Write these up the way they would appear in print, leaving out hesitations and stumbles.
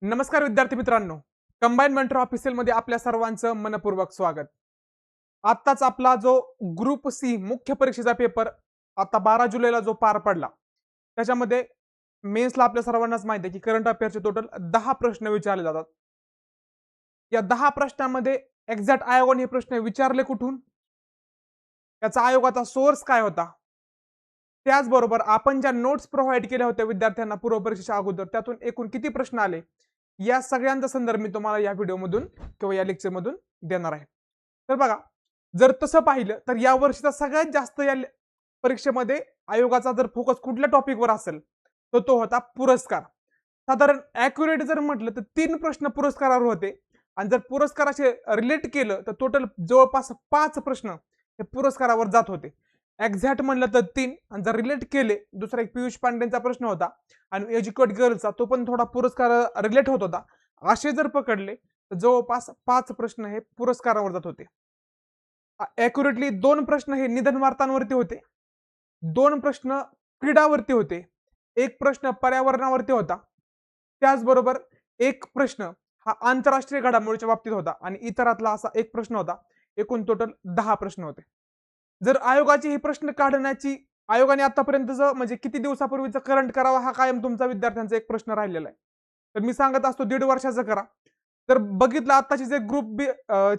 नमस्कार विद्यार्थी मित्रांनो, कंबाईन मेंटर ऑफिशियल मध्ये आपल्या सर्वांचं मनपूर्वक स्वागत. आत्ताच आपला जो ग्रुप सी मुख्य परीक्षेचा पेपर आता 12 जुलैला जो पार पडला, त्याच्यामध्ये मेन्सला आपल्या सर्वांनाच माहिती आहे की करंट अफेअरचे टोटल 10 प्रश्न विचारले जातात. या 10 प्रश्नांमध्ये एक्झॅक्ट आयोगाने हे प्रश्न विचारले कुठून, याचा आयोगाचा सोर्स काय होता, त्याचबरोबर आपण ज्या नोट्स प्रोव्हाइड केल्या होत्या विद्यार्थ्यांना पूर्व परीक्षेच्या अगोदर त्यातून एकूण किती प्रश्न आले, या सगळ्यांचा संदर्भ मी तुम्हाला या व्हिडिओमधून किंवा या लेक्चरमधून देणार आहे. तर बघा, जर तसं पाहिलं तर या वर्षीचा सगळ्यात जास्त या परीक्षेमध्ये आयोगाचा जर फोकस कुठल्या टॉपिकवर असेल तर तो होता पुरस्कार. साधारण ॲक्युरेट जर म्हटलं तर 3 प्रश्न पुरस्कारावर होते आणि जर पुरस्काराशी रिलेट केलं तर टोटल जवळपास 5 प्रश्न हे पुरस्कारावर जात होते. एक्झॅक्ट म्हणलं तर 3 आणि जर रिलेट केले, दुसरा एक पियुष पांडेंचा प्रश्न होता आणि एज्युकेट गर्लचा तो पण थोडा पुरस्कार रिलेट होत होता. असे जर पकडले तर जवळपास 5 प्रश्न हे पुरस्कारावर जात होते. ॲक्युरेटली 2 प्रश्न हे निधन वार्तांवरती होते, 2 प्रश्न क्रीडावरती होते, 1 प्रश्न पर्यावरणावरती होता, त्याचबरोबर 1 प्रश्न हा आंतरराष्ट्रीय घडामोडीच्या बाबतीत होता आणि इतरातला असा 1 प्रश्न होता. एकूण टोटल 10 प्रश्न होते. जर आयोगाची ही प्रश्न काढण्याची आयोगाने आतापर्यंतचं म्हणजे किती दिवसापूर्वीचं करंट करावा हा कायम तुमचा विद्यार्थ्यांचा एक प्रश्न राहिलेला आहे. तर मी सांगत असतो 1.5 वर्षाचं करा. तर बघितलं आताची जे ग्रुप बी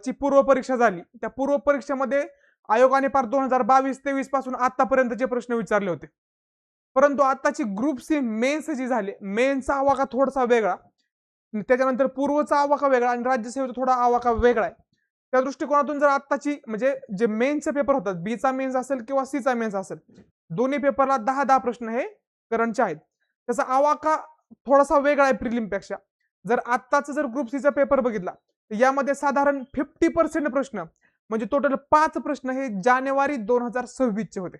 ची पूर्व परीक्षा झाली, त्या पूर्व परीक्षेमध्ये आयोगाने पार 2022-23 पासून आतापर्यंतचे प्रश्न विचारले होते. परंतु आताची ग्रुप सी मेन्स जी झाली, मेन्सचा आवाका थोडासा वेगळा, त्याच्यानंतर पूर्वचा आवाका वेगळा आणि राज्यसेवेचा थोडा आवाका वेगळा आहे. त्या दृष्टिकोनातून जर आत्ताची म्हणजे जे मेन्सचे पेपर होतात, बीचा मेन्स असेल किंवा सीचा मेन्स असेल, दोन्ही पेपरला 10-10 प्रश्न हे करंटचे आहेत. त्याचा आवाका थोडासा वेगळा आहे प्रिलिमपेक्षा. जर आत्ताचा जर ग्रुप सीचा पेपर बघितला तर यामध्ये साधारण 50% प्रश्न म्हणजे टोटल 5 प्रश्न हे जानेवारी 2026 चे होते.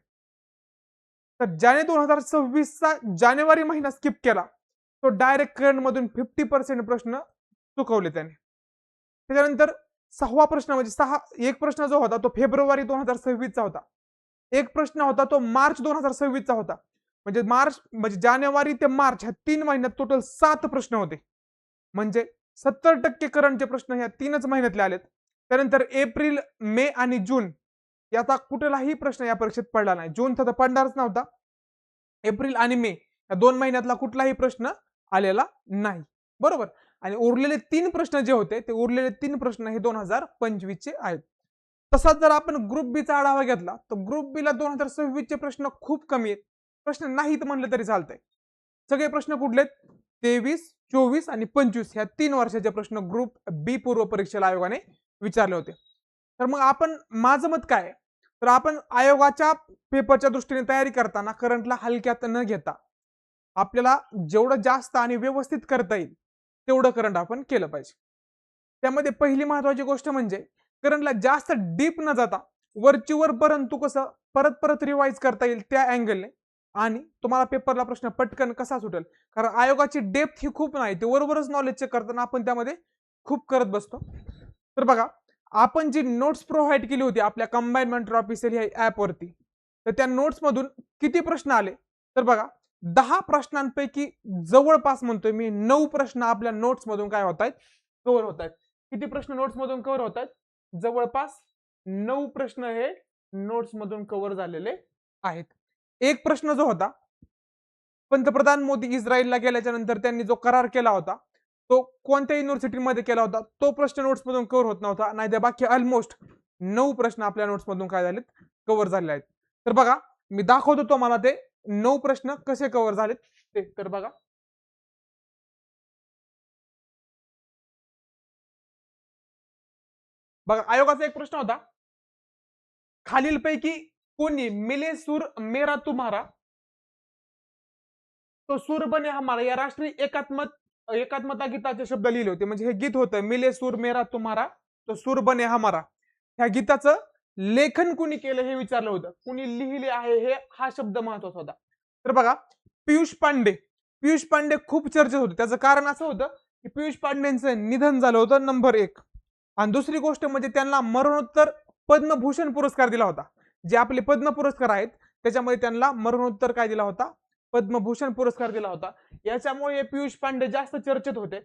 तर ज्याने 2026चा जानेवारी महिना स्किप केला तो डायरेक्ट करंट मधून 50% प्रश्न चुकवले त्याने. त्याच्यानंतर 6वा प्रश्न म्हणजे एक प्रश्न जो होता तो फेब्रुवारी 2026 चा होता, एक प्रश्न होता तो मार्च 2026 चा होता. म्हणजे जानेवारी ते मार्च ह्या 3 महिन्यात टोटल 7 प्रश्न होते. म्हणजे 70% करंटचे प्रश्न ह्या 3च महिन्यातले आलेत. त्यानंतर एप्रिल, मे आणि जून याचा कुठलाही प्रश्न या परीक्षेत पडला नाही. जून तर पडणारच नव्हता. एप्रिल आणि मे या 2 महिन्यातला कुठलाही प्रश्न आलेला नाही. बरोबर. आणि उरलेले 3 प्रश्न जे होते ते उरलेले 3 प्रश्न हे 2025 चे आहेत. तसाच जर आपण ग्रुप बी चा आढावा घेतला तर ग्रुप बी ला 2026 चे प्रश्न खूप कमी आहेत. प्रश्न नाहीत म्हणलं तरी चालतंय. सगळे प्रश्न कुठलेत? 23, 24 आणि 25 ह्या 3 वर्षाचे प्रश्न ग्रुप बी पूर्व परीक्षेला आयोगाने विचारले होते. तर मग आपण माझं मत काय आहे? तर आपण आयोगाच्या पेपरच्या दृष्टीने तयारी करताना करंटला हलक्यात न घेता आपल्याला जेवढं जास्त आणि व्यवस्थित करता येईल तेवढं करंट आपण केलं पाहिजे. त्यामध्ये पहिली महत्वाची गोष्ट म्हणजे करंटला जास्त डीप न जाता वरची वर परंतु कसं परत परत रिवाइज करता येईल त्या अँगलने आणि तुम्हाला पेपरला प्रश्न पटकन कसा सुटेल. कारण आयोगाची डेप्थ ही खूप नाही, ते वरवरच नॉलेज चेक करताना आपण त्यामध्ये खूप करत बसतो. तर बघा, आपण जी नोट्स प्रोव्हाइड केली होती आपल्या कंबाईन मेंटर ऑफिशियल ह्या ऍप वरती, तर त्या नोट्स मधून किती प्रश्न आले तर बघा, 10 प्रश्नांपैकी जवळपास म्हणतोय मी 9 प्रश्न आपल्या नोट्स मधून काय होत आहेत, कव्हर होत आहेत. किती प्रश्न नोट्स मधून कव्हर होत आहेत? जवळपास 9 प्रश्न हे नोट्स मधून कव्हर झालेले आहेत. एक प्रश्न जो होता, पंतप्रधान मोदी इस्रायलला गेल्याच्या नंतर त्यांनी जो करार केला होता तो कोणत्या युनिव्हर्सिटीमध्ये केला होता, तो प्रश्न नोट्स मधून कव्हर होत नव्हता. नाही तर बाकी ऑलमोस्ट 9 प्रश्न आपल्या नोट्स मधून काय झालेत, कव्हर झालेले आहेत. तर बघा, मी दाखवतो तुम्हाला ते 9 प्रश्न कसे कव्हर झालेत ते. तर बघा, आयोगाचा एक प्रश्न होता, खालीलपैकी कोणी मिले सूर मेरा तुम्हारा तो सूर बने हमारा या राष्ट्रीय एकात्मता गीताचे शब्द लिहिले होते. म्हणजे हे गीत होतं मिले सूर मेरा तुम्हारा तो सूर बने हमारा. ह्या गीताचं लेखन कुणी केलं हे विचारलं होतं. कुणी लिहिले आहे हे हा शब्द महत्वाचा होता. तर बघा, पियुष पांडे. पियुष पांडे खूप चर्चेत होते. त्याचं कारण असं होतं की पियुष पांडेंचं निधन झालं होतं नंबर 1 आणि दुसरी गोष्ट म्हणजे त्यांना मरणोत्तर पद्मभूषण पुरस्कार दिला होता. जे आपले पद्म पुरस्कार आहेत त्याच्यामध्ये त्यांना मरणोत्तर काय दिला होता, पद्मभूषण पुरस्कार दिला होता. याच्यामुळे पियुष पांडे जास्त चर्चेत होते.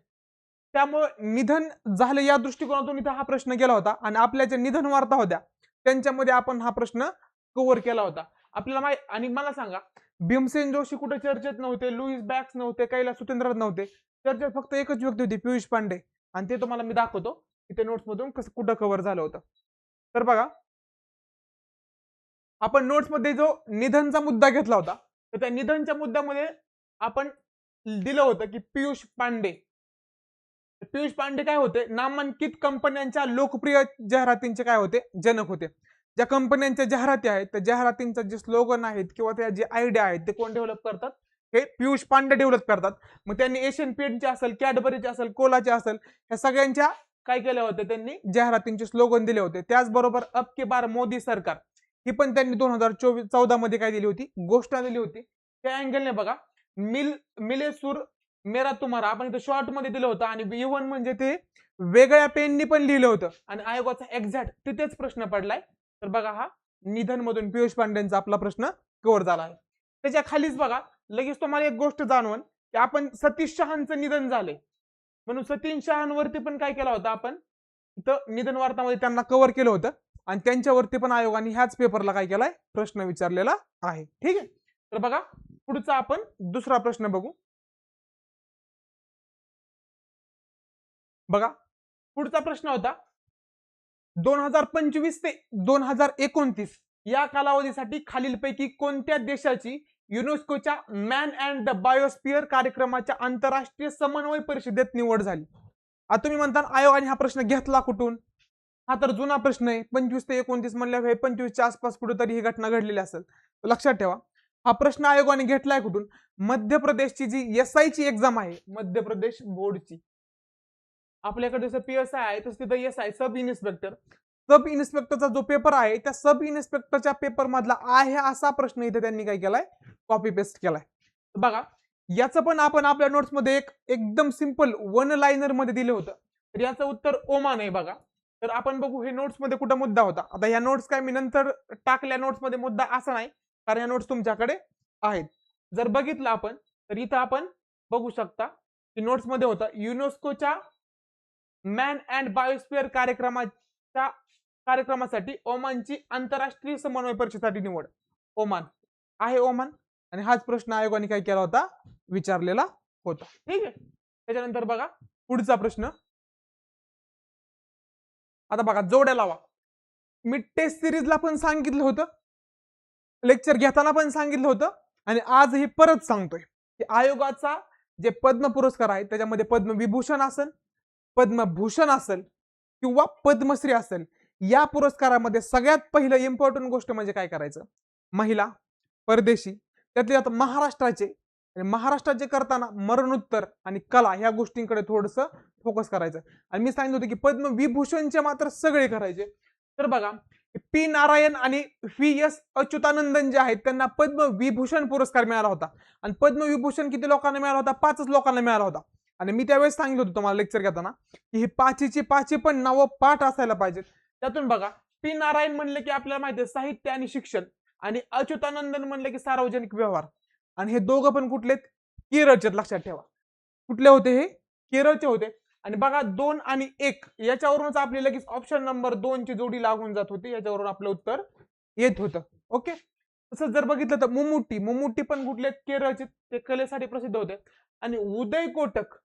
त्यामुळे निधन झालं या दृष्टिकोनातून इथं हा प्रश्न केला होता आणि आपल्या ज्या निधन वार्ता होत्या त्यांच्यामध्ये आपण हा प्रश्न कव्हर केला होता. आपल्याला आणि मला सांगा, भीमसेन जोशी कुठे चर्चेत नव्हते, लुईस बॅक्स नव्हते, कैलास सुतेंद्र नव्हते, चर्चेत फक्त एकच व्यक्ती होती, पियुष पांडे. आणि ते तुम्हाला मी दाखवतो इथे नोट्स मधून कसं कुठं कव्हर झालं होतं. तर बघा, आपण नोट्स मध्ये जो निधनचा मुद्दा घेतला होता, तर त्या निधनच्या मुद्द्यामध्ये आपण दिलं होतं की पियुष पांडे. पियुष पांडे काय होते, नामांकित कंपन्यांच्या लोकप्रिय जाहिरातींचे काय होते, जनक होते. ज्या कंपन्यांच्या जाहिराती आहेत त्या जाहिरातींचं जे स्लोगन आहेत किंवा त्या जे आयडिया आहेत ते कोण डेव्हलप करतात, हे पियुष पांडे डेव्हलप करतात. मग त्यांनी एशियन पेंटचे असेल, कॅडबरीचे असेल, कोलाचे असेल, ह्या सगळ्यांच्या काय केले होते, त्यांनी जाहिरातींचे स्लोगन दिले होते. त्याचबरोबर अब की बार मोदी सरकार ही पण त्यांनी 2014 मध्ये काय दिली होती, घोषणा दिली होती. त्या अँगलने बघा, मिले सूर मेरा तुम्हारा आपण इथं शॉर्ट मध्ये दिलं होतं आणि इव्हन म्हणजे ते वेगळ्या पेननी पण लिहिलं होतं आणि आयोगाचा एक्झॅक्ट तिथेच प्रश्न पडलाय. तर बघा, हा निधन मधून पियुष पांडेंचा आपला प्रश्न कव्हर झाला आहे. त्याच्या खालीच बघा, लगेच तुम्हाला एक गोष्ट जाणवण की आपण सतीश शहांचं निधन झालंय म्हणून सतीश शहांवरती पण काय केला होता, आपण इथं निधन वार्तामध्ये त्यांना कव्हर केलं होतं आणि त्यांच्यावरती पण आयोगाने ह्याच पेपरला काय केलाय, प्रश्न विचारलेला आहे. ठीक आहे. तर बघा, पुढचा आपण दुसरा प्रश्न बघू. बघा, पुढचा प्रश्न होता 2025 ते 2029 या कालावधीसाठी खालीलपैकी कोणत्या देशाची युनेस्कोच्या मॅन अँड द बायोस्फिअर कार्यक्रमाच्या आंतरराष्ट्रीय समन्वय परिषदेत निवड झाली. आता तुम्ही म्हणता आयोगाने हा प्रश्न घेतला कुठून, हा तर जुना प्रश्न आहे. 25 ते 29 म्हणल्यावर 25च्या आसपास कुठेतरी ही घटना घडलेली असेल. लक्षात ठेवा, हा प्रश्न आयोगाने घेतलाय कुठून, मध्य प्रदेशची जी SI ची एक्झाम आहे, मध्य प्रदेश बोर्डची. आपल्याकडे जसं PSI आहे तसं तिथं SI सब इन्स्पेक्टरचा जो पेपर आहे त्या सब इन्स्पेक्टरच्या पेपर मधला आहे असा प्रश्न इथे त्यांनी काय केलाय, कॉपी पेस्ट केलाय. बघा, याचं पण आपण आपल्या नोट्स मध्ये एकदम सिंपल वन लाइनर मध्ये दिलं होतं. तर याचं उत्तर ओमान आहे. बघा, तर आपण बघू हे नोट्स मध्ये कुठं मुद्दा होता. आता या नोट्स काय मी नंतर टाकल्या नोट्स मध्ये मुद्दा असा नाही, कारण या नोट्स तुमच्याकडे आहेत. जर बघितलं आपण तर इथं आपण बघू शकता की नोट्स मध्ये होता युनेस्कोच्या मॅन अँड बायोस्फिअर कार्यक्रमासाठी ओमानची आंतरराष्ट्रीय समन्वय परिषदेसाठी निवड. ओमान आहे, ओमान. आणि हाच प्रश्न आयोगाने काय केला होता, विचारलेला होता. ठीक आहे. त्याच्यानंतर बघा पुढचा प्रश्न. आता बघा, जोड्या लावा. मी टेस्ट सिरीजला पण सांगितलं होतं, लेक्चर घेताना पण सांगितलं होतं आणि आज हे परत सांगतोय की आयोगाचा जे पद्म पुरस्कार आहे त्याच्यामध्ये पद्मविभूषण असेल, पद्मभूषण असेल किंवा पद्मश्री असेल, या पुरस्कारामध्ये सगळ्यात पहिलं इम्पॉर्टंट गोष्ट म्हणजे काय करायचं, महिला, परदेशी, त्यातले आता महाराष्ट्राचे करताना मरणोत्तर आणि कला ह्या गोष्टींकडे थोडस फोकस करायचं. आणि मी सांगितलं होतं की पद्मविभूषणचे मात्र सगळे करायचे. तर बघा, पी नारायण आणि VS अच्युतानंदन जे आहेत त्यांना पद्मविभूषण पुरस्कार मिळाला होता. आणि पद्मविभूषण किती लोकांना मिळाला होता, 5 लोकांना मिळाला होता. आणि मी त्यावेळेस सांगितलं होतं तुम्हाला लेक्चर घेताना की ही पाची पण नावं पाठ असायला पाहिजेत. त्यातून बघा, पी नारायण म्हणले की आपल्याला माहिती आहे साहित्य आणि शिक्षण, आणि अच्युतानंदन म्हणले की सार्वजनिक व्यवहार. आणि हे दोघं पण कुठलेत, केरळचे. लक्षात ठेवा, कुठले होते हे, केरळचे होते. आणि बघा 2 आणि 1 याच्यावरूनच आपली लगेच ऑप्शन नंबर 2 ची जोडी लागून जात होती, याच्यावरून आपलं उत्तर येत होतं. ओके. तसं जर बघितलं तर मुमुट्टी पण कुठले, केरळचे, ते कलेसाठी प्रसिद्ध होते. आणि उदय कोटक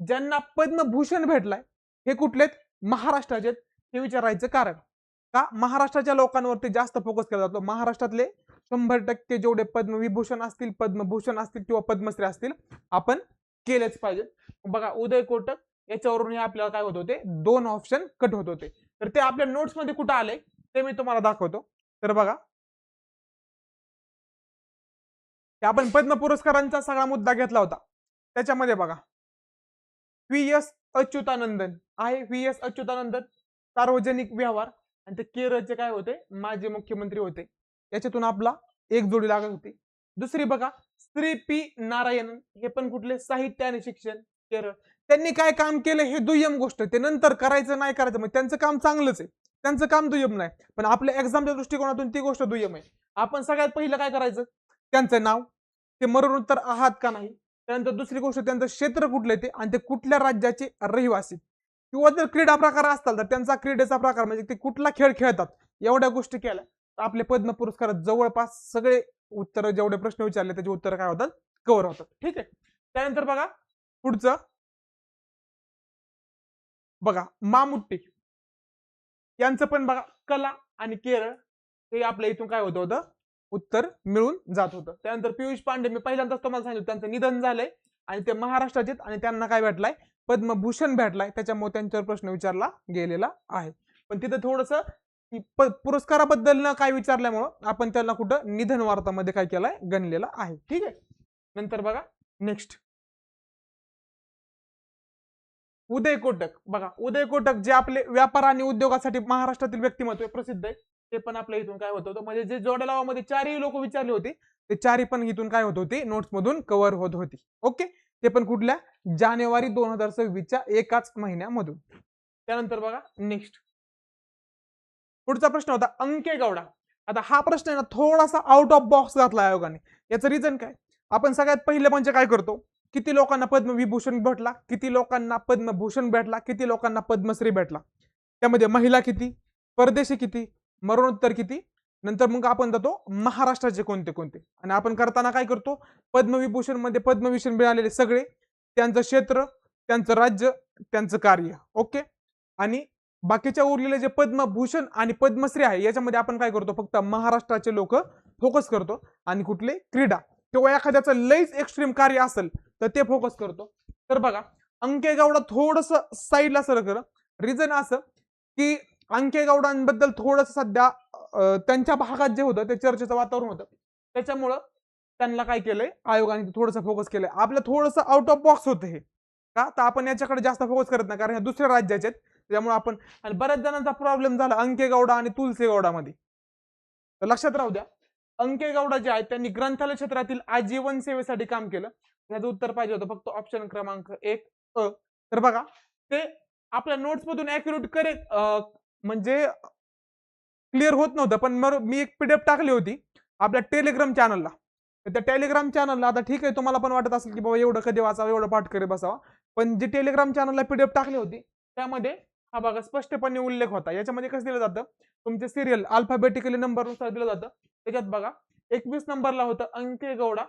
ज्यांना पद्मभूषण भेटलाय हे कुठलेत, महाराष्ट्राचे. हे विचारायचं कारण का, महाराष्ट्राच्या लोकांवरती जास्त फोकस केला जातो. महाराष्ट्रातले 100% जेवढे पद्मविभूषण असतील, पद्मभूषण असतील किंवा पद्मश्री असतील आपण केलेच पाहिजे. बघा, उदय कोटक याच्यावरून आपल्याला काय होत होते, 2 ऑप्शन कट होत होते. तर ते आपल्या नोट्स मध्ये कुठं आले ते मी तुम्हाला दाखवतो. तर बघा, आपण पद्म पुरस्कारांचा सगळा मुद्दा घेतला होता. त्याच्यामध्ये बघा, VS अच्युतानंदन आहे, VS अच्युतानंदन सार्वजनिक व्यवहार, आणि ते केरळचे काय होते, माजी मुख्यमंत्री होते. याच्यातून आपला एक जोडी लागत होती. दुसरी बघा, श्री पी नारायणन, हे पण कुठले, साहित्य आणि शिक्षण, केरळ. त्यांनी काय काम केलं हे दुय्यम गोष्ट, ते नंतर करायचं नाही करायचं, मग त्यांचं काम चांगलंच आहे, त्यांचं काम दुय्यम नाही, पण आपल्या एक्झामच्या दृष्टिकोनातून ती गोष्ट दुय्यम आहे. आपण सगळ्यात पहिलं काय करायचं, त्यांचं नाव, ते मरणोत्तर आहात का नाही, त्यानंतर दुसरी गोष्ट त्यांचं क्षेत्र कुठलं ते आणि ते कुठल्या राज्याचे रहिवासी, किंवा जर क्रीडा प्रकार असतात तर त्यांचा क्रीडेचा प्रकार म्हणजे ते कुठला खेळ खेळतात, एवढ्या गोष्टी केल्या तर आपले पद्म पुरस्कारात जवळपास सगळे उत्तर, जेवढे प्रश्न विचारले त्याची उत्तर काय होतात, कव्हर होतात. ठीक आहे. त्यानंतर बघा पुढचं, बघा मामुट्टी यांचं पण बघा कला आणि केरळ हे आपल्या इथून काय होतं उत्तर मिळून जात होतं. त्यानंतर पियुष पांडे, मी पहिल्यांदाच तुम्हाला सांगितलं त्यांचं निधन झालंय आणि ते महाराष्ट्राचे आणि त्यांना काय भेटलाय, पद्मभूषण भेटलाय, त्याच्यामुळे त्यांच्यावर प्रश्न विचारला गेलेला आहे. पण तिथं थोडस पुरस्काराबद्दल न काय विचारल्यामुळं आपण त्यांना कुठं निधन वार्तामध्ये काय केलंय, गणलेलं आहे. ठीक आहे. नंतर बघा नेक्स्ट, उदय कोटक. बघा उदय कोटक जे आपले व्यापार आणि उद्योगासाठी महाराष्ट्रातील व्यक्तिमत्व प्रसिद्ध आहे, ते पण आपल्या इथून काय होत होतं, म्हणजे जे जोड्या लावामध्ये चारही लोक विचारले होते ते चारही पण इथून काय होत होते, नोट्स मधून कव्हर होत होती. ओके. ते पण कुठल्या, जानेवारी 2026च्या एकाच महिन्यामधून. त्यानंतर बघा नेक्स्ट, पुढचा प्रश्न होता अंके गौडा. आता हा प्रश्न आहे ना थोडासा आउट ऑफ बॉक्स घातला आयोगाने. याचं रिझन काय, आपण सगळ्यात पहिले म्हणजे काय करतो, किती लोकांना पद्मविभूषण भेटला, किती लोकांना पद्मभूषण भेटला, किती लोकांना पद्मश्री भेटला, त्यामध्ये महिला किती, परदेशी किती, मरणोत्तर किती, नंतर मग आपण जातो महाराष्ट्राचे कोणते कोणते, आणि आपण करताना काय करतो, पद्मविभूषण मध्ये पद्मविभूषण मिळालेले सगळे, त्यांचं क्षेत्र, त्यांचं राज्य, त्यांचं कार्य. ओके. आणि बाकीच्या उरलेले जे पद्मभूषण आणि पद्मश्री आहे याच्यामध्ये आपण काय करतो, फक्त महाराष्ट्राचे लोक फोकस करतो, आणि कुठले क्रीडा किंवा एखाद्याचं लईच एक्स्ट्रीम कार्य असेल तर ते फोकस करतो. तर बघा अंके गौडा थोडस साईडला सरकलं. रिझन असं की अंके गौडांबद्दल थोडस सध्या त्यांच्या भागात जे होतं ते चर्चेचं वातावरण होतं, त्याच्यामुळं त्यांना काय केलंय आयोगाने थोडंसं फोकस केलंय. आपलं थोडंसं आउट ऑफ बॉक्स होतं हे, का तर आपण याच्याकडे जास्त फोकस करत नाही, कारण ह्या दुसऱ्या राज्याचे आहेत त्यामुळे आपण, आणि बऱ्याच जणांचा प्रॉब्लेम झाला अंके गौडा आणि तुलसी गौडा मध्ये. तर लक्षात राहू द्या, अंके गौडा जे आहेत त्यांनी ग्रंथालय क्षेत्रातील आजीवन सेवेसाठी काम केलं. याचं उत्तर पाहिजे होतं फक्त ऑप्शन क्रमांक 1 अ. तर बघा ते आपल्या नोट्स मधून ऍक्युरेट करेक्ट म्हणजे क्लिअर होत नव्हतं, पण मी एक पीडीएफ टाकली होती आपल्या टेलिग्राम चॅनलला. त्या टेलिग्राम चॅनलला, आता ठीक आहे तुम्हाला पण वाटत असेल की बाबा एवढं कधी वाचावं, एवढं पाठ करत बसावा, पण जी टेलिग्राम चॅनलला पीडीएफ टाकली होती त्यामध्ये हा बघा स्पष्टपणे उल्लेख होता. याच्यामध्ये कसं दिलं जातं, तुमचे सिरियल अल्फाबेटिकली नंबरनुसार दिलं जातं. त्याच्यात बघा 21 नंबरला होतं अंके गौडा,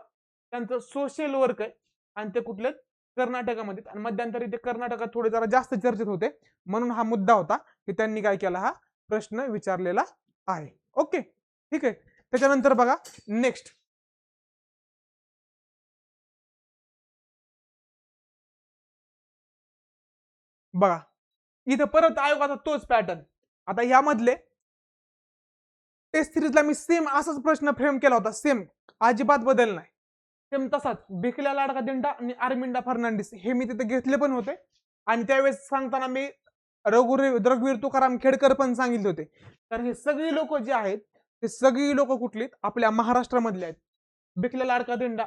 त्यांचं सोशल वर्क आहे आणि ते कुठले कर्नाटकामध्ये, आणि मध्यंतरी ते कर्नाटकात थोडे जरा जास्त चर्चेत होते, म्हणून हा मुद्दा होता की त्यांनी काय केला, हा प्रश्न विचारलेला आहे. ओके. ठीक आहे. त्याच्यानंतर बघा नेक्स्ट, बघा इथं परत आयोगाचा तोच पॅटर्न. आता यामधले टेस्ट सिरीजला मी सेम असाच प्रश्न फ्रेम केला होता, सेम अजिबात बदल नाही, सेम तसाच भिकल्या लाडका दिंडा आणि आर्मिंडा फर्नांडिस हे मी तिथे घेतले पण होते, आणि त्यावेळेस सांगताना मी रघुवीर तुकाराम खेडकर पण सांगितले होते. तर हे सगळी लोक जे आहेत ते सगळी लोक कुठली, आपल्या महाराष्ट्रामधले आहेत. भिकल्या लाडका दिंडा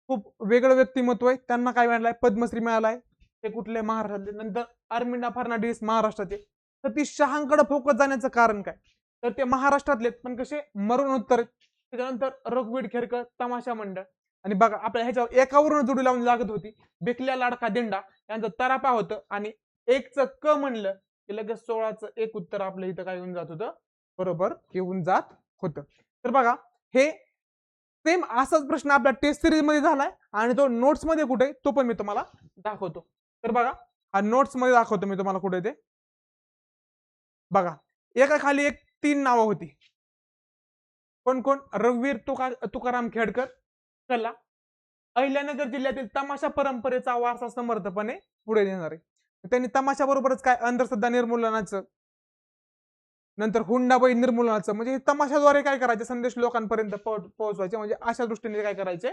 खूप वेगळं व्यक्तिमत्व आहे, त्यांना काय मिळालंय, पद्मश्री मिळालाय, ते कुठले महाराष्ट्रातले. नंतर आर्मिंडा फर्नांडिस महाराष्ट्राचे. सतीश शहांकडे फोकस जाण्याचं कारण काय, तर ते महाराष्ट्रातले पण कसे मरणोत्तर. त्याच्यानंतर रघुवीर खेडकर तमाशा मंडळ, आणि बघा आपल्या ह्याच्यावर एकावरून जोडी लावून लागत होती, भिकल्या लाडका दिंडा यांचं तरापा होतं, आणि एकच क म्हणलं की लगेच 16चं एक उत्तर आपल्या इथं काय येऊन जात होतं, बरोबर येऊन जात होतं. तर बघा हे सेम असाच प्रश्न आपल्या टेस्ट सिरीज मध्ये झालाय, आणि तो नोट्स मध्ये कुठे तो पण मी तुम्हाला दाखवतो. तर बघा हा नोट्स मध्ये दाखवतो मी तुम्हाला कुठे ते. बघा एका खाली एक 3 नावं होती. कोण कोण, रघुवीर तुकाराम खेडकर कला, अहिल्यानगर जिल्ह्यातील तमाशा परंपरेचा वारसा समर्थपणे पुढे नेणार आहे. त्यांनी तमाशा बरोबरच काय अंधश्रद्धा निर्मूलनाचं, नंतर हुंडाबळी निर्मूलनाचं, म्हणजे तमाशाद्वारे काय करायचे संदेश लोकांपर्यंत पोहोचवायचे, म्हणजे अशा दृष्टीने काय करायचे,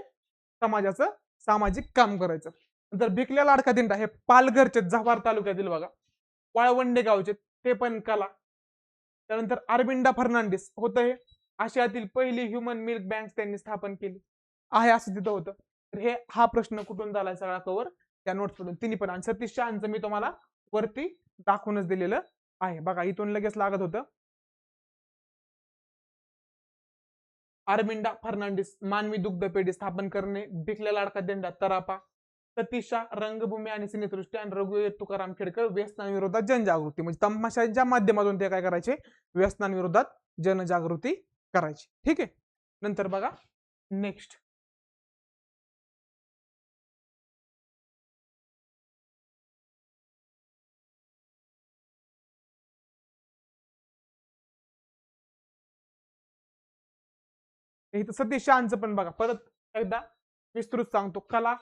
समाजाचं सामाजिक काम करायचं. नंतर भिकल्या लाडका दिंडा हे पालघरचे जव्हार तालुक्यातील बघा वाळवंडे गावचे, ते पण कला. त्यानंतर अरविंदा फर्नांडिस होतं हे आशियातील पहिली ह्युमन मिल्क बँक त्यांनी स्थापन केली आहे असं तिथं होतं. तर हे हा प्रश्न कुठून झालाय सगळा कव्हर त्या नोट्स मधून तिन्ही पण. आणि सतीश शहांचं मी तुम्हाला वरती दाखवूनच दिलेलं आहे. बघा इथून लगेच लागत होतं अरविंदा फर्नांडिस मानवी दुग्ध पेढी स्थापन करणे, भिकल्या लाडका दिंडा तरापा, सतीशा, रंगभूमी आणि सिनेसृष्टी आणि रघुवीर तुकाराम खेडकर व्यसनांविरोधात जनजागृती, म्हणजे तमाशाच्या माध्यमातून ते काय करायचे, व्यसनांविरोधात जनजागृती करायची. ठीक आहे. नंतर बघा नेक्स्ट, इथं सतीश शहांचं पण बघा, परत एकदा विस्तृत सांगतो. कला,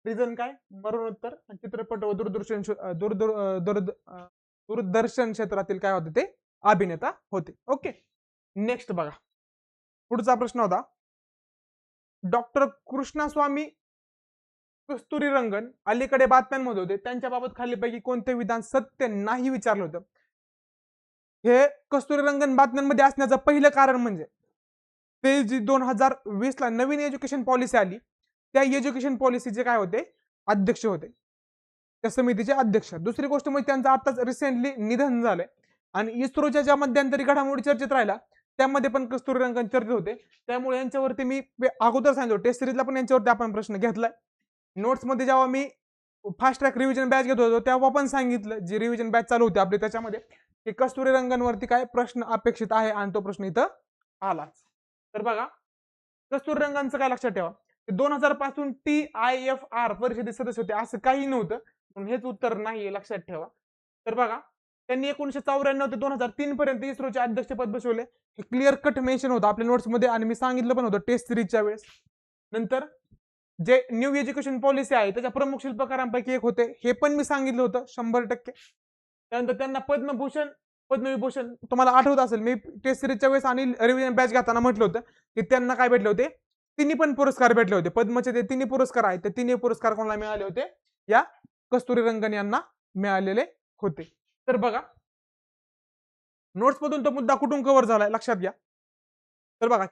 रिझन काय, मरणोत्तर, चित्रपट व दूरदर्शन दूरदर्शन क्षेत्रातील काय होते ते अभिनेता होते. ओके. नेक्स्ट बघा, पुढचा प्रश्न होता, डॉक्टर कृष्णस्वामी कस्तुरीरंगन अलीकडे बातम्यांमध्ये होते, त्यांच्याबाबत खालीपैकी कोणते विधान सत्य नाही विचारलं होतं. हे कस्तुरीरंगन बातम्यांमध्ये असण्याचं पहिलं कारण म्हणजे ते जी 2020 ला नवीन एज्युकेशन पॉलिसी आली, त्या एज्युकेशन पॉलिसीचे काय होते, अध्यक्ष होते, त्या समितीचे अध्यक्ष. दुसरी गोष्ट म्हणजे त्यांचं आताच रिसेंटली निधन झालंय आणि इस्रोच्या ज्या मध्यंतरी घडामोडी चर्चेत राहिला त्यामध्ये पण कस्तुरीरंगन चर्चेत होते. त्यामुळे यांच्यावरती मी अगोदर सांगितलं, टेस्ट सिरीजला पण यांच्यावरती आपण प्रश्न घेतलाय. नोट्समध्ये जेव्हा मी फास्ट ट्रॅक रिव्हिजन बॅच घेत होतो तेव्हा पण सांगितलं, जी रिव्हिजन बॅच चालू होती आपली त्याच्यामध्ये, की कस्तुरीरंगनवरती काय प्रश्न अपेक्षित आहे आणि तो प्रश्न इथं आलाच. तर बघा, कस्तुरीरंगनचं काय लक्षात ठेवा, 2000 पासून TIFR परिषदेचे सदस्य होते असं काही नव्हतं, पण हेच उत्तर नाही लक्षात ठेवा. तर बघा, त्यांनी 1994 ते 2003 पर्यंत इस्रोचे अध्यक्षपद बसवले. हे क्लिअर कट मेन्शन होतं आपल्या नोट्समध्ये आणि मी सांगितलं पण होतं टेस्ट सिरीजच्या वेळेस. नंतर जे न्यू एज्युकेशन पॉलिसी आहे त्याच्या प्रमुख शिल्पकारांपैकी एक होते, हे पण मी सांगितलं होतं 100%. त्यानंतर त्यांना पद्मभूषण, पद्मविभूषण, तुम्हाला आठवत असेल मी टेस्ट सिरीजच्या वेळेस आणि रिव्हिजन बॅच घेताना म्हटलं होतं की त्यांना काय भेटले होते, तिन्ही पण पुरस्कार भेटले होते. पद्मचे ते तिन्ही पुरस्कार आहेत, ते तिन्ही पुरस्कार कोणाला मिळाले होते, या कस्तुरीरंगन यांना मिळालेले होते. तर बघा, नोट्स मधून तो मुद्दा कुठून कव्हर झालाय लक्षात घ्या. तर बघा,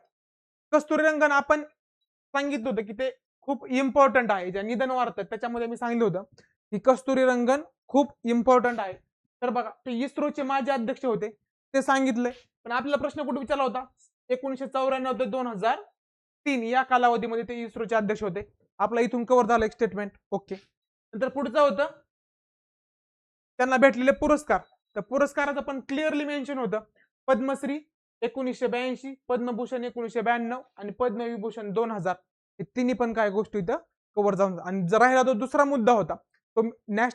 कस्तुरीरंगन आपण सांगितलं होतं की ते खूप इम्पॉर्टंट आहे, ज्या निधन वार्तात त्याच्यामध्ये मी सांगितलं होतं की कस्तुरीरंगन खूप इम्पॉर्टंट आहे. तर बघा, ते इस्रोचे माजी अध्यक्ष होते, ते सांगितलंय. पण आपल्याला प्रश्न कुठे विचारला होता, 1994 ते 2003 या कालावधीमध्ये ते इस्रोचे अध्यक्ष होते. आपला इथून कव्हर झालं एक स्टेटमेंट. ओके. नंतर पुढचं होतं त्यांना भेटलेले पुरस्कार. तर पुरस्काराचं पण क्लिअरली मेन्शन होतं, पद्मश्री 1982, पद्मभूषण 1992 आणि पद्मविभूषण 2000. हे तिन्ही पण काय गोष्टी इथं कव्हर जाऊन. आणि जर राहिला तो दुसरा मुद्दा होता, तो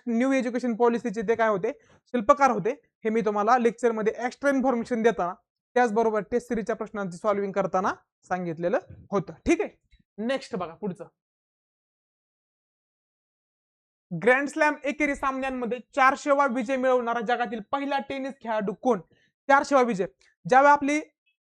न्यू एज्युकेशन पॉलिसीचे ते काय होते, शिल्पकार होते. हे मी तुम्हाला लेक्चरमध्ये एक्स्ट्रा इन्फॉर्मेशन देताना त्याचबरोबर टेस्ट सिरीजच्या प्रश्नांची सॉल्व्हिंग करताना सांगितलेलं होतं. ठीक आहे. नेक्स्ट बघा पुढचं, ग्रँड स्लॅम एकेरी सामन्यांमध्ये 400वा विजय मिळवणारा जगातील पहिला टेनिस खेळाडू कोण. 400वा विजय. ज्यावेळी आपली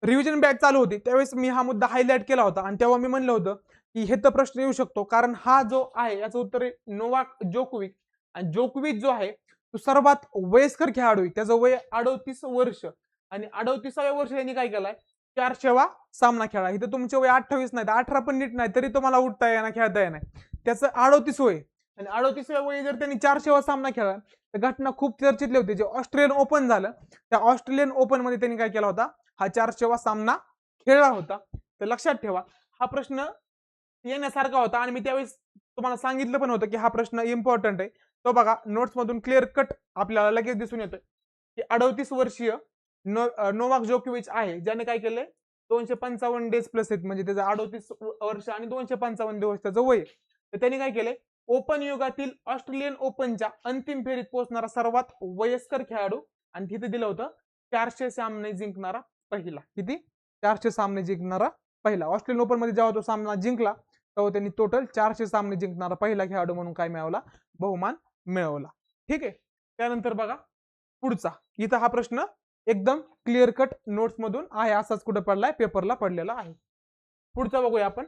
रिव्हिजन बॅच चालू होती त्यावेळेस मी हा मुद्दा हायलाइट केला होता आणि तेव्हा मी म्हणलं होतं की हे तर प्रश्न येऊ शकतो, कारण हा जो आहे याचं उत्तर आहे नोवाक जोकोविक. आणि जोकोविक जो आहे तो सर्वात वयस्कर खेळाडू आहे, त्याचं वय 38 वर्ष आणि 38व्या वर्षी त्यांनी काय केलाय, 400वा सामना खेळला. इथं तुमचे वय 28 नाही, 18 पण नीट नाही तरी तुम्हाला उठता येणार, खेळता येणार. त्याचं 38 वय आणि 38व्या वयी जर त्यांनी 400वा सामना खेळला तर घटना खूप चर्चेतली होती. जे ऑस्ट्रेलियन ओपन झालं, त्या ऑस्ट्रेलियन ओपन मध्ये त्यांनी काय केला होता, हा 400वा सामना खेळला होता. तर लक्षात ठेवा, हा प्रश्न येण्यासारखा होता आणि मी त्यावेळेस तुम्हाला सांगितलं पण होतं की हा प्रश्न इम्पॉर्टंट आहे. तो बघा, नोट्स मधून क्लिअर कट आपल्याला लगेच दिसून येतं की 38 वर्षीय नोवाक जोकोविच आहे, ज्याने काय केलंय, 255 डेज प्लस आहेत, म्हणजे त्याचं 38 वर्ष आणि 255 दिवस त्याचं वय. तर त्यांनी काय केलंय, ओपन युगातील ऑस्ट्रेलियन ओपनच्या अंतिम फेरीत पोहोचणारा सर्वात वयस्कर खेळाडू, आणि तिथे दिलं होतं 400 सामने जिंकणारा पहिला. किती, 400 सामने जिंकणारा पहिला. ऑस्ट्रेलियन ओपन मध्ये जेव्हा तो सामना जिंकला तेव्हा त्यांनी टोटल 400 सामने जिंकणारा पहिला खेळाडू म्हणून काय मिळवला, बहुमान मिळवला. ठीक आहे. त्यानंतर बघा पुढचा, इथं हा प्रश्न एकदम क्लिअर कट नोट्स मधून आहे, असाच कुठे पडलाय, पेपरला पडलेला आहे. पुढचा बघूया आपण,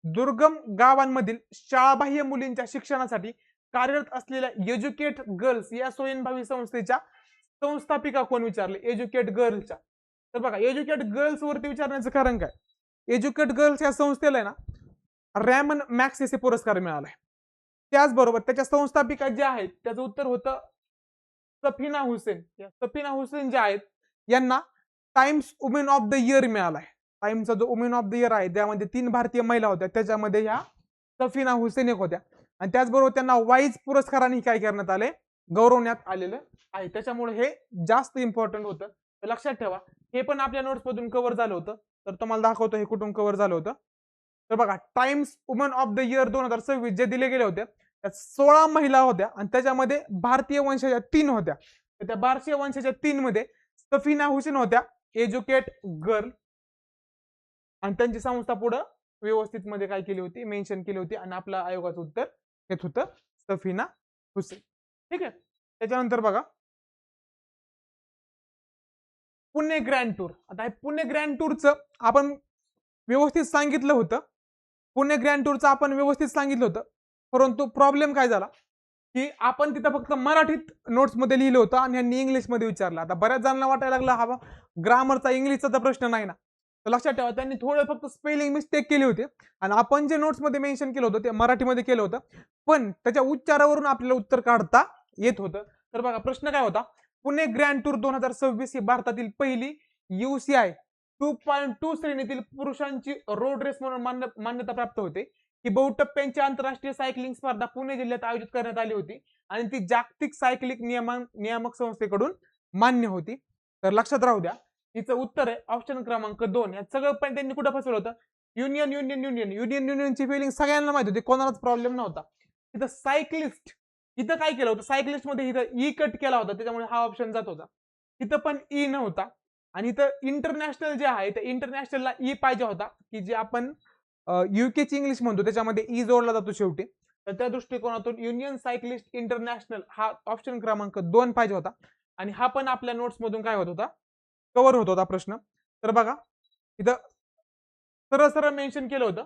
दुर्गम गावांमधील शाळाबाह्य मुलींच्या शिक्षणासाठी कार्यरत असलेल्या एज्युकेट गर्ल्स या स्वयंभावी संस्थेच्या संस्थापिका कोण विचारले, एज्युकेट गर्ल्सच्या. तर बघा, एज्युकेट गर्ल्स वरती विचारण्याचं कारण काय, एज्युकेट गर्ल्स या संस्थेला ना रॅमन मॅक्सेसे पुरस्कार मिळालाय. त्याचबरोबर त्याच्या संस्थापिका ज्या आहेत त्याचं उत्तर होतं सफिना हुसेन. या सफिना हुसेन ज्या आहेत यांना times women of the year मिळालाय. टाइमचा जो वुमेन ऑफ द इयर आहे त्यामध्ये 3 भारतीय महिला होत्या, त्याच्यामध्ये ह्या सफीना हुसेन एक होत्या आणि त्याचबरोबर त्यांना वाईज पुरस्काराने काय करण्यात आले, गौरवण्यात आलेलं आहे. त्याच्यामुळे हे जास्त इम्पॉर्टंट होतं. तर लक्षात ठेवा, हे पण आपल्या नोट्स मधून कव्हर झालं होतं. तर तुम्हाला दाखवतो हे कुठून कव्हर झालं होतं. तर बघा, times woman of the year 2026 जे दिले गेले होते त्यात 16 महिला होत्या आणि त्याच्यामध्ये भारतीय वंशाच्या 3 होत्या. तर त्या भारतीय वंशाच्या 3 मध्ये सफीना हुसेन होत्या, एज्युकेट गर्ल, आणि त्यांची संस्था पुढे व्यवस्थित मध्ये काय केली होती, मेन्शन केली होती आणि आपलं आयोगाचं उत्तर येत होतं सफीना हुसेन. ठीक आहे. त्याच्यानंतर बघा, पुणे ग्रँड टूर. आता हे पुणे ग्रँड टूरचं आपण व्यवस्थित सांगितलं होतं, पुणे ग्रँड टूरचं आपण व्यवस्थित सांगितलं होतं, परंतु प्रॉब्लेम काय झाला की आपण तिथं फक्त मराठीत नोट्स मध्ये लिहिलं होतं आणि यांनी इंग्लिश मध्ये विचारलं. आता बऱ्याच जणांना वाटायला लागला हा ग्रामरचा इंग्लिशचा तर प्रश्न नाही ना. तर लक्षात ठेवा, त्यांनी थोडं फक्त स्पेलिंग मिस्टेक केली होती आणि आपण जे नोट्स मध्ये मेन्शन केलं होतं ते मराठीमध्ये केलं होतं, पण त्याच्या उच्चारावरून आपल्याला उत्तर काढता येत होतं. तर बघा, प्रश्न काय होता, पुणे ग्रँड टूर 2026 ही भारतातील पहिली UCI 2.2 श्रेणीतील पुरुषांची रोड रेस म्हणून मान्यता प्राप्त होते. ही बहुटप्प्यांची आंतरराष्ट्रीय सायकलिंग स्पर्धा पुणे जिल्ह्यात आयोजित करण्यात आली होती आणि ती जागतिक सायकलिंग नियामक संस्थेकडून मान्य होती. तर लक्षात राहू द्या, हिचं उत्तर आहे ऑप्शन क्रमांक 2. या सगळं पण त्यांनी कुठं फसवलं होतं, युनियन युनियन युनियन युनियन युनियनची फिलिंग सगळ्यांना माहिती होती, कोणालाच प्रॉब्लेम नव्हता. इथं सायकलिस्ट, इथं काय केलं होतं, सायकलिस्ट मध्ये इथं ई कट केला होता, त्याच्यामुळे हा ऑप्शन जात होता. इथं पण ई नव्हता आणि इथं इंटरनॅशनल जे आहे त्या इंटरनॅशनलला ई पाहिजे होता, की जे आपण यूकेची इंग्लिश म्हणतो त्याच्यामध्ये ई जोडला जातो शेवटी. तर त्या दृष्टिकोनातून युनियन सायकलिस्ट इंटरनॅशनल हा ऑप्शन क्रमांक 2 पाहिजे होता आणि हा पण आपल्या नोट्स मधून काय होत होता, कव्हर होत होता प्रश्न. तर बघा, इथं सरळ सरळ मेन्शन केलं होतं,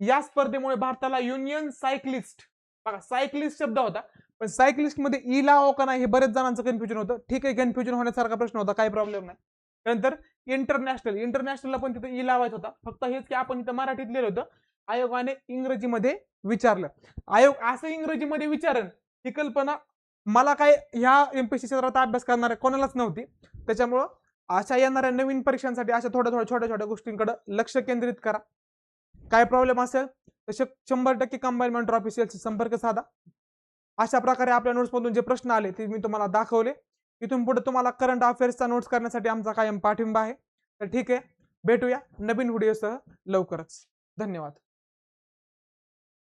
या स्पर्धेमुळे भारताला युनियन सायकलिस्ट, बघा सायकलिस्ट शब्द होता पण सायकलिस्ट मध्ये ई लावावं का नाही हे बरेच जणांचं कन्फ्युजन होतं. ठीक आहे, कन्फ्युजन होण्यासारखा प्रश्न होता, काही प्रॉब्लेम नाही. त्यानंतर इंटरनॅशनल, इंटरनॅशनलला पण तिथे ई लावायचं होता, फक्त हेच की आपण इथं मराठीत लिहिलं होतं, आयोगाने इंग्रजीमध्ये विचारलं. आयोग असं इंग्रजीमध्ये विचारण ही कल्पना मला काय ह्या एमपीएससी क्षेत्रात अभ्यास करणाऱ्या कोणालाच नव्हती. त्याच्यामुळं अशा येणाऱ्या नवीन परीक्षांसाठी अशा थोड्या थोड्या छोट्या छोट्या गोष्टींकडे लक्ष केंद्रित करा. काय प्रॉब्लेम असेल तर 100% कंबाईन मेंटर ऑफिशियलशी संपर्क साधा. अशा प्रकारे आपल्या नोट्स मधून जे प्रश्न आले ते मी तुम्हाला दाखवले. इथून पुढे तुम्हाला करंट अफेअर्सचा नोट्स करण्यासाठी आमचा कायम पाठिंबा आहे. तर ठीक आहे, भेटूया नवीन व्हिडिओसह लवकरच. धन्यवाद.